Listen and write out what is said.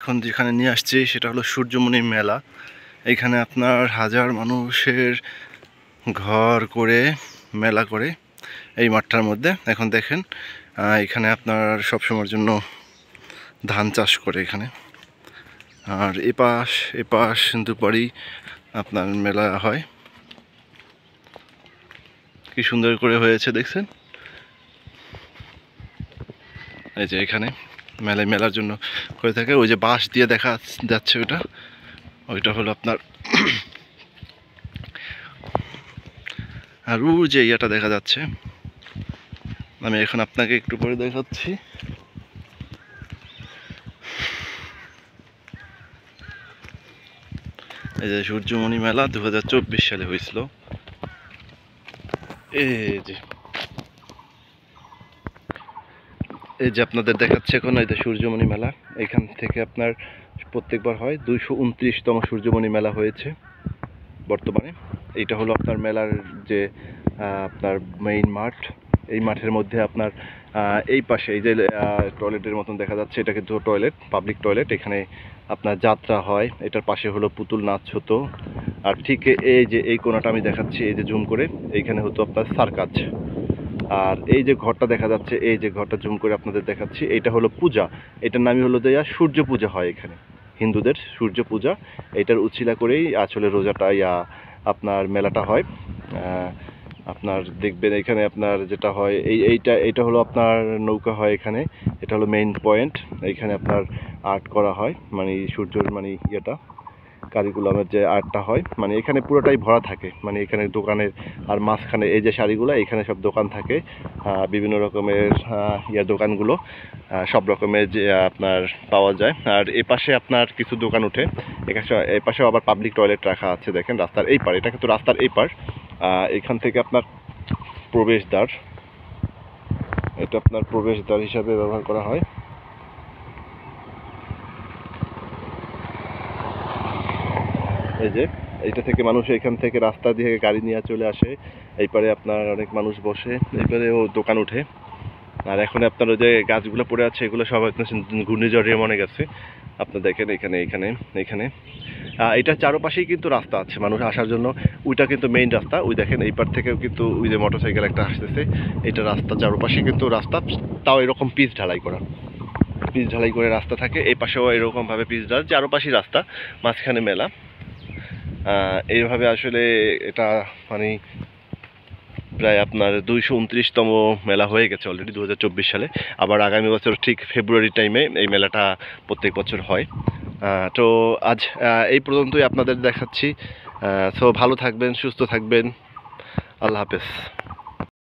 এখন যেখানে নিয়ে আসছি সেটা হলো সূর্যমণি মেলা। এখানে আপনার হাজার মানুষের ঘর করে মেলা করে এই মাঠটার মধ্যে। এখন দেখেন এখানে আপনার সবসময়ের জন্য ধান চাষ করে এখানে। আর এপাশ দুপারই আপনার মেলা হয়। কি সুন্দর করে হয়েছে দেখছেন। এই যে এখানে মেলার জন্য করে থাকে। ওই যে বাঁশ দিয়ে দেখা যাচ্ছে ওইটা হলো আপনার আর যে ইয়েটা দেখা যাচ্ছে, আমি এখন আপনাকে একটু পরে দেখাচ্ছি। এই যে সূর্যমণি মেলা 2024 সালে হয়েছিল। এই যে আপনাদের দেখাচ্ছে এখন এই যে সূর্যমণি মেলা। এখান থেকে আপনার প্রত্যেকবার হয় 229তম সূর্যমণি মেলা হয়েছে বর্তমানে। এইটা হলো আপনার মেলার যে আপনার মেইন মাঠ। এই মাঠের মধ্যে আপনার এই পাশে এই যে টয়লেটের মতন দেখা যাচ্ছে, এটা কিন্তু টয়লেট, পাবলিক টয়লেট। এখানে আপনার যাত্রা হয়। এটার পাশে হলো পুতুল নাচ হতো। আর ঠিক এই যে এই কোণাটা আমি দেখাচ্ছি, এই যে জুম করে, এইখানে হতো আপনার সার্কাস। আর এই যে ঘরটা দেখা যাচ্ছে, এই যে ঘরটা জুম করে আপনাদের দেখাচ্ছি, এইটা হলো পূজা। এটার নামই হলো যে সূর্য পূজা হয় এখানে, হিন্দুদের সূর্য পূজা। এইটার উছিলা করেই আসলে রোজাটা আপনার মেলাটা হয়। আপনার দেখবেন এখানে আপনার যেটা হয় এইটা হলো আপনার নৌকা হয় এখানে। এটা হলো মেইন পয়েন্ট। এইখানে আপনার আর্ট করা হয়, মানে সূর্যর মানে ইয়েটা কারিকুলামের যে আর্টটা হয়, মানে এখানে পুরোটাই ভরা থাকে। মানে এখানে দোকানের আর মাঝখানে এই যে শাড়িগুলো, এখানে সব দোকান থাকে, বিভিন্ন রকমের দোকানগুলো সব রকমের যে আপনার পাওয়া যায়। আর এ পাশে আপনার কিছু দোকান উঠে, এ পাশেও আবার পাবলিক টয়লেট রাখা আছে দেখেন রাস্তার এই পার। এটা কিন্তু রাস্তার এই পার। এখান থেকে আপনার প্রবেশদ্বার, এটা আপনার প্রবেশদ্বার হিসাবে ব্যবহার করা হয়। এই যে এইটা থেকে মানুষ এখান থেকে রাস্তা দিয়ে গাড়ি নিয়ে চলে আসে। এই পারে আপনার অনেক মানুষ বসে, এই পারেও দোকান উঠে। আর এখন আপনার ওই যে গাছগুলো পড়ে আছে, এগুলো সব ঘূর্ণিঝড়ে মনে গেছে। আপনার দেখেন এখানে এটার চারপাশেই কিন্তু রাস্তা আছে মানুষ আসার জন্য। ওইটা কিন্তু মেইন রাস্তা। ওই দেখেন এই পার থেকেও কিন্তু ওই যে মোটরসাইকেল একটা আসতেছে। এটা রাস্তা, চারপাশে কিন্তু রাস্তা, তাও এরকম পিচ ঢালাই করে রাস্তা থাকে। এই পাশেও এরকমভাবে পিচ ঢালাই, চারপাশেই রাস্তা, মাঝখানে মেলা। এইভাবে আসলে এটা মানে প্রায় আপনার 229তম মেলা হয়ে গেছে অলরেডি 2024 সালে। আবার আগামী বছর ঠিক ফেব্রুয়ারি টাইমে এই মেলাটা প্রত্যেক বছর হয়। তো আজ এই পর্যন্তই আপনাদের দেখাচ্ছি। সো ভালো থাকবেন, সুস্থ থাকবেন। আল্লাহ হাফেজ।